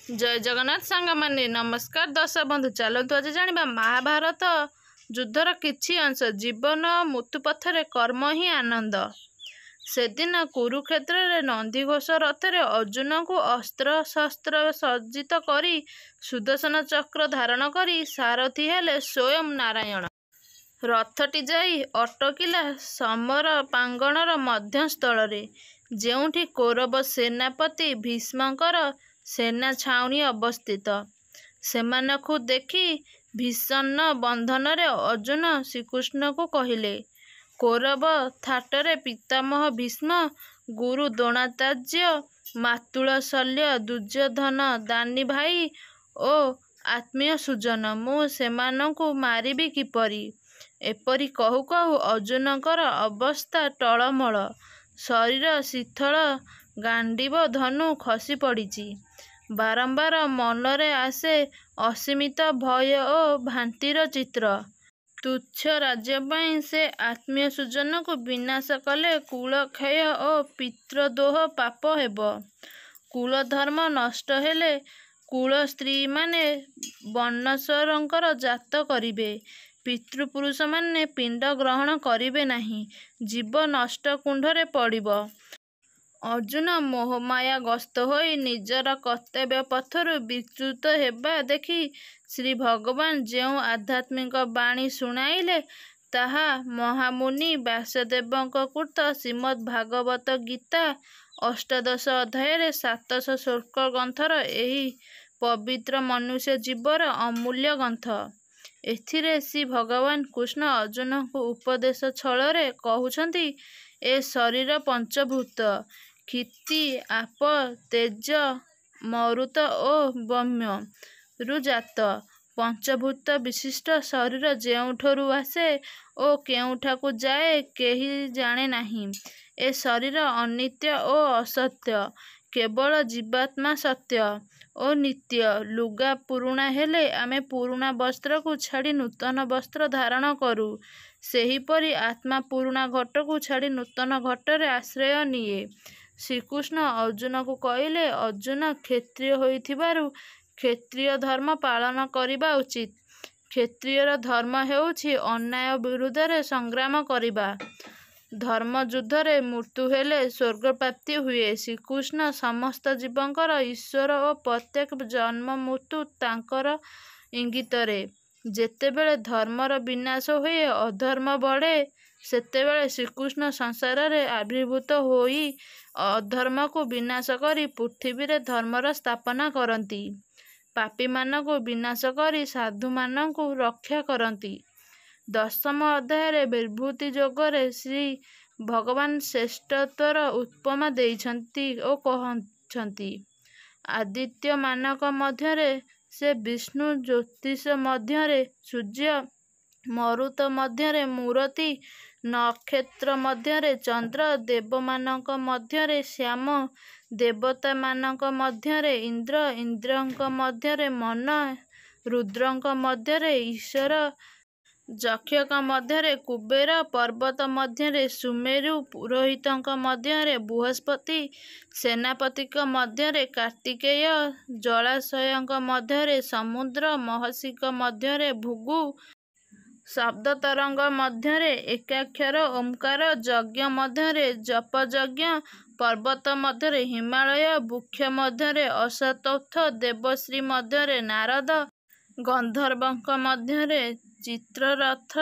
जय जगन्नाथ सांगमाने नमस्कार दर्शक बंधु चलतु आज जानिबा महाभारत युद्धर किछि अंश जीवन मृत्यु पथरे कर्म ही आनंद। सेदिन कुरुक्षेत्र रे नंदीघोष रथरे अर्जुन को अस्त्र शस्त्र सज्जित करी सुदर्शन चक्र धारण करी सारथी हेले स्वयं नारायण। रथटी जाई अटकिला समर प्रांगणर मध्यस्थल रे जेउठी कौरव सेनापति भीष्मकर सेना छाउनी अवस्थित। सेमानकु देखि भीषण बंधन रे अर्जुन श्रीकृष्ण को कहिले, कौरव थाटरे पितामह भीष्म, गुरु द्रोणाचार्य, मातुल शल्य, दुर्योधन दानी भाई ओ आत्मीय सुजन, मु सेमानकु मारिबी किपरि। एपरि कहु कहु अर्जुनकर अवस्था टळमळ, शरीर शिथिल, गांडीव धनु खसी पड़िछि। बारंबार मनरे आसे असीमित भय ओ भांतिर चित्र। तुच्छ राज्य पाई से आत्मीय सुजन को विनाश कले कुल क्षय ओ पितृदोह पाप हेब। कुल धर्म नष्ट हेले कुल स्त्री माने वनस्वरंकर जात करिबे, पितृपुरुष माने पिंड ग्रहण करिबे नाही, जीव नष्ट कुंडरे पड़िब। अर्जुन मोहमाया ग्रस्त होई निजर कर्तव्य पथरु विच्युत हेबा देखि श्री भगवान जेउ आध्यात्मिक बाणी शुणाइले ताहा महामुनि व्यासदेवଙ୍କ कृत श्रीमद् भागवत गीता अष्टादश अध्याय 700 श्लोक ग्रंथर एही पवित्र मनुष्य जीवर अमूल्य ग्रंथ। एथिरे श्री भगवान कृष्ण अर्जुन को उपदेश छଳରେ कहउछंती, ए शरीर पंचभूत क्षिति आप तेज मरुत ओ ब्रह्म रु जात। पंचभूत विशिष्ट शरीर जेउठरू आसे ओ केउठाकू जाए केही जाने नाही। ए शरीर अनित्य ओ असत्य, केवल जीवात्मा सत्य ओ नित्य। लुगा पुरुणा हेले आमे पुरुणा वस्त्र को छाड़ी नूतन वस्त्र धारण करू, सेहीपरि आत्मा पुरुणा घट को छाड़ी नूतन घटरे आश्रय निये। श्रीकृष्ण अर्जुन को कहिले, अर्जुन क्षत्रिय होइथिबारु क्षत्रिय धर्म पालन करिबा उचित। क्षत्रियर धर्म हेउछि अन्याय विरुद्धरे संग्राम करिबा। धर्म युद्धरे मृत्यु हेले स्वर्ग प्राप्ति हुए। श्रीकृष्ण समस्त जीवंकर ईश्वर ओ प्रत्येक जन्म मृत्यु तांकर इंगितरे। जेतेबेले धर्मर विनाश हुए अधर्म बढ़े, सेतेबेले श्रीकृष्ण संसार रे आविर्भूत होई अधर्म को विनाश करी पृथ्वी रे धर्मर स्थापना करती। पापी मानकु विनाश करी साधु मानकु रक्षा करती। दशम अध्याय विभूति जोगरे श्री भगवान श्रेष्ठत्वर उपमा देइछंती ओ कहछंती, आदित्य मानक मध्यरे से विष्णु, ज्योतिष मध्यरे सूर्य, मरुत मध्यरे मूरति, नक्षत्र मध्यरे चंद्र, देव मानक मध्यरे श्याम, देवता मानक मध्यरे इंद्र, इंद्रंक मध्यरे मन, रुद्रंक मध्यरे ईश्वर, जक्षक मध्यरे कुबेर, पर्वत मध्यरे सुमेरु, पुरोहितंक मध्यरे बृहस्पति, सेनापतिक मध्यरे कार्तिकेय, जलाशयंक मध्यरे समुद्र, महर्षिक मध्यरे भृगु, शब्द तरंग मध्यरे एकाक्षर ओंकार, यज्ञ मध्यरे जप यज्ञ, पर्वत मध्यरे हिमालय, वृक्ष मध्यरे अश्वत्थ, देवश्री मध्यरे नारद, गंधर्वंक मध्यरे चित्ररथ,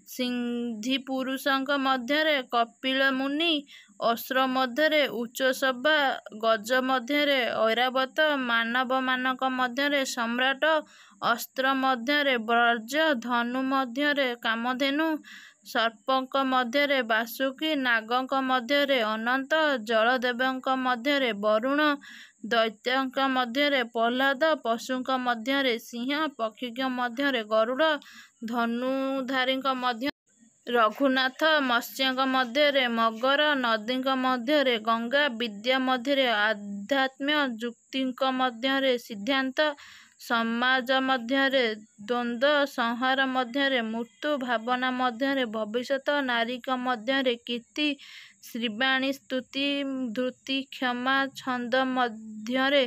सिंधी पुरुषंक मध्यरे कपिल मुनि, असुर मध्यरे उच्चसभा, गज मध्यरे ऐरावत, मानव मानक मध्यरे सम्राट, अस्त्र मध्यरे ब्रज, धनु मध्यरे कामधेनु, सर्पंक मध्यरे वासुकी, नागंक मध्यरे अनंत, जलदेवंक मध्यरे वरुण, दैत्यंक मध्यरे प्रह्लाद, पशुंक मध्यरे सिंह, पक्षीक मध्यरे गरुड़, धनुधारींक मध्य रघुनाथ, मत्स्यंक मध्यरे मगर, नदींक मध्यरे गंगा, विद्या मध्यरे आध्यात्म्य, युक्तिंक मध्यरे सिद्धांत, समाज मध्यरे द्वंद्व, संहार मध्यरे मृत्यु, भावना मध्यरे भविष्यत, नारीक मध्यरे कीर्ति, ଶ୍ରୀବାଣୀ, ସ୍ତୁତି, ଧୃତି, କ୍ଷମା, ଛନ୍ଦ ମଧ୍ୟରେ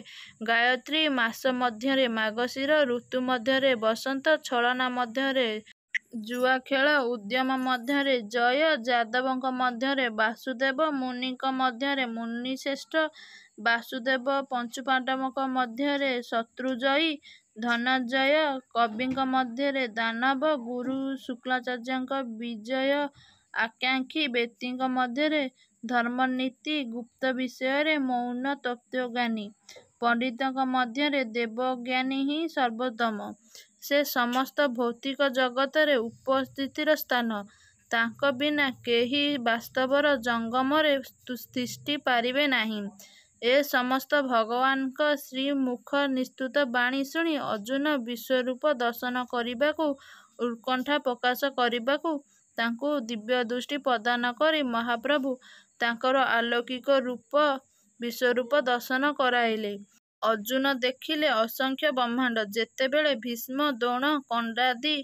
ଗାୟତ୍ରୀ, ମାସ ମଧ୍ୟରେ ମାର୍ଗଶିର, ଋତୁ ମଧ୍ୟରେ ବସନ୍ତ, ଛଳନା ମଧ୍ୟରେ ଜୁଆ ଖେଳ, ଉଦ୍ୟମ ମଧ୍ୟରେ ଜୟ, ଯାଦବଙ୍କ ମଧ୍ୟରେ ବାସୁଦେବ, ମୁନିଙ୍କ ମଧ୍ୟରେ ମୁନିଶ୍ରେଷ୍ଠ ବାସୁଦେବ, ପଞ୍ଚୁପାଣ୍ଡବଙ୍କ ମଧ୍ୟରେ ଶତ୍ରୁଜୟୀ ଧନଞ୍ଜୟ, କବିଙ୍କ ମଧ୍ୟରେ ଦାନବ, ଗୁରୁ ଶୁକ୍ରାଚାର୍ଯ୍ୟଙ୍କ ବିଜୟ ଆକାଙ୍କ୍ଷୀ, ବ୍ୟକ୍ତିଙ୍କ ମଧ୍ୟରେ ଧର୍ମନୀତି, ଗୁପ୍ତ ବିଷୟରେ ମୌନ ତତ୍ତ୍ୱଜ୍ଞାନୀ, ପଣ୍ଡିତଙ୍କ ମଧ୍ୟରେ ଦେବଜ୍ଞାନୀ ହିଁ ସର୍ବୋତ୍ତମ। ସେ ସମସ୍ତ ଭୌତିକ ଜଗତରେ ଉପସ୍ଥିତିର ସ୍ଥାନ। ତାଙ୍କ ବିନା କେହି ବାସ୍ତବର ଜଙ୍ଗମରେ ତିଷ୍ଠି ପାରିବେ ନାହିଁ। ଏ ସମସ୍ତ ଭଗବାନଙ୍କ ଶ୍ରୀମୁଖ ନିଃସୃତ ବାଣୀ ଶୁଣି ଅର୍ଜୁନ ବିଶ୍ୱରୂପ ଦର୍ଶନ କରିବାକୁ ଉତ୍କଣ୍ଠା ପ୍ରକାଶ କରିବାକୁ ତାଙ୍କୁ ଦିବ୍ୟଦୃଷ୍ଟି ପ୍ରଦାନ କରି ମହାପ୍ରଭୁ ତାଙ୍କର ଆଲୌକିକ ରୂପ ବିଶ୍ୱରୂପ ଦର୍ଶନ କରାଇଲେ। ଅର୍ଜୁନ ଦେଖିଲେ ଅସଂଖ୍ୟ ବ୍ରହ୍ମାଣ୍ଡ। ଯେତେବେଳେ ଭୀଷ୍ମ, ଦ୍ରୋଣ, କର୍ଣ୍ଣାଦି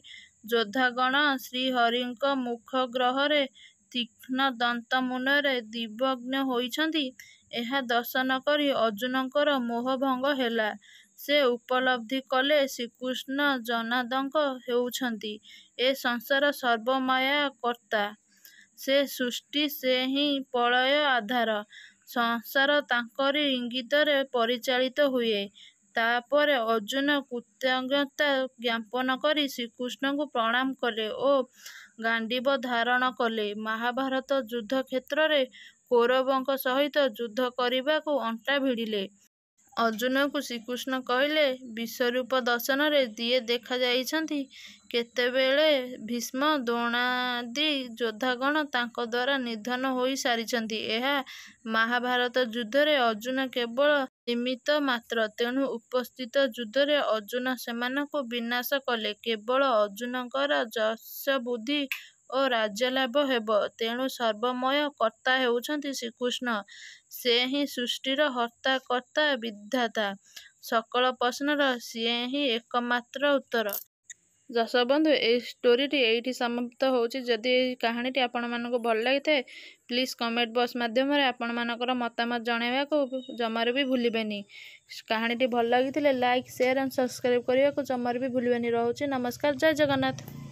ଯୋଦ୍ଧାଗଣ ଶ୍ରୀହରିଙ୍କ ମୁଖଗହ୍ୱରରେ ତୀକ୍ଷ୍ଣ ଦନ୍ତ ମୁନରେ ଦିଗ୍ଭଗ୍ନ ହୋଇଛନ୍ତି, ଏହା ଦର୍ଶନ କରି ଅର୍ଜୁନଙ୍କର ମୋହଭଙ୍ଗ ହେଲା। ସେ ଉପଲବ୍ଧି କଲେ ଶ୍ରୀକୃଷ୍ଣ ଜନାର୍ଦ୍ଦନ ହେଉଛନ୍ତି ଏ ସଂସାର ସର୍ବମାୟା କର୍ତ୍ତା। ସେ ସୃଷ୍ଟି, ସେ ହିଁ ପ୍ରଳୟ ଆଧାର। ସଂସାର ତାଙ୍କରି ଇଙ୍ଗିତରେ ପରିଚାଳିତ ହୁଏ। ତାପରେ ଅର୍ଜୁନ କୃତଜ୍ଞତା ଜ୍ଞାପନ କରି ଶ୍ରୀକୃଷ୍ଣଙ୍କୁ ପ୍ରଣାମ କଲେ ଓ ଗାଣ୍ଡୀବ ଧାରଣ କଲେ। ମହାଭାରତ ଯୁଦ୍ଧ କ୍ଷେତ୍ରରେ କୌରବଙ୍କ ସହିତ ଯୁଦ୍ଧ କରିବାକୁ ଅଣ୍ଟା ଭିଡ଼ିଲେ। ଅର୍ଜୁନଙ୍କୁ ଶ୍ରୀକୃଷ୍ଣ କହିଲେ, ବିଶ୍ୱରୂପ ଦର୍ଶନରେ ଯିଏ ଦେଖାଯାଇଛନ୍ତି, କେତେବେଳେ ଭୀଷ୍ମ, ଦ୍ରୋଣାଦି ଯୋଦ୍ଧାଗଣ ତାଙ୍କ ଦ୍ୱାରା ନିଧନ ହୋଇ ସାରିଛନ୍ତି। ଏହା ମହାଭାରତ ଯୁଦ୍ଧରେ ଅର୍ଜୁନ କେବଳ ନିମିତ୍ତ ମାତ୍ର। ତେଣୁ ଉପସ୍ଥିତ ଯୁଦ୍ଧରେ ଅର୍ଜୁନ ସେମାନଙ୍କୁ ବିନାଶ କଲେ। କେବଳ ଅର୍ଜୁନଙ୍କର ଯଶ ବୃଦ୍ଧି ଓ ରାଜ୍ୟଲାଭ ହେବ। ତେଣୁ ସର୍ବମୟ କର୍ତ୍ତା ହେଉଛନ୍ତି ଶ୍ରୀକୃଷ୍ଣ। ସେ ହିଁ ସୃଷ୍ଟିର ହର୍ତ୍ତା, କର୍ତ୍ତା, ବିଧାତା। ସକଳ ପ୍ରଶ୍ନର ସିଏ ହିଁ ଏକମାତ୍ର ଉତ୍ତର। ଦର୍ଶକ ବନ୍ଧୁ, ଏହି ଷ୍ଟୋରିଟି ଏଇଠି ସମାପ୍ତ ହେଉଛି। ଯଦି ଏହି କାହାଣୀଟି ଆପଣମାନଙ୍କୁ ଭଲ ଲାଗିଥାଏ, ପ୍ଲିଜ୍ କମେଣ୍ଟ ବକ୍ସ ମାଧ୍ୟମରେ ଆପଣମାନଙ୍କର ମତାମତ ଜଣାଇବାକୁ ଜମାରୁ ବି ଭୁଲିବେନି। କାହାଣୀଟି ଭଲ ଲାଗିଥିଲେ ଲାଇକ୍, ସେୟାର ଆଣ୍ଡ ସବସ୍କ୍ରାଇବ୍ କରିବାକୁ ଜମାରୁ ବି ଭୁଲିବେନି। ରହୁଛି, ନମସ୍କାର, ଜୟ ଜଗନ୍ନାଥ।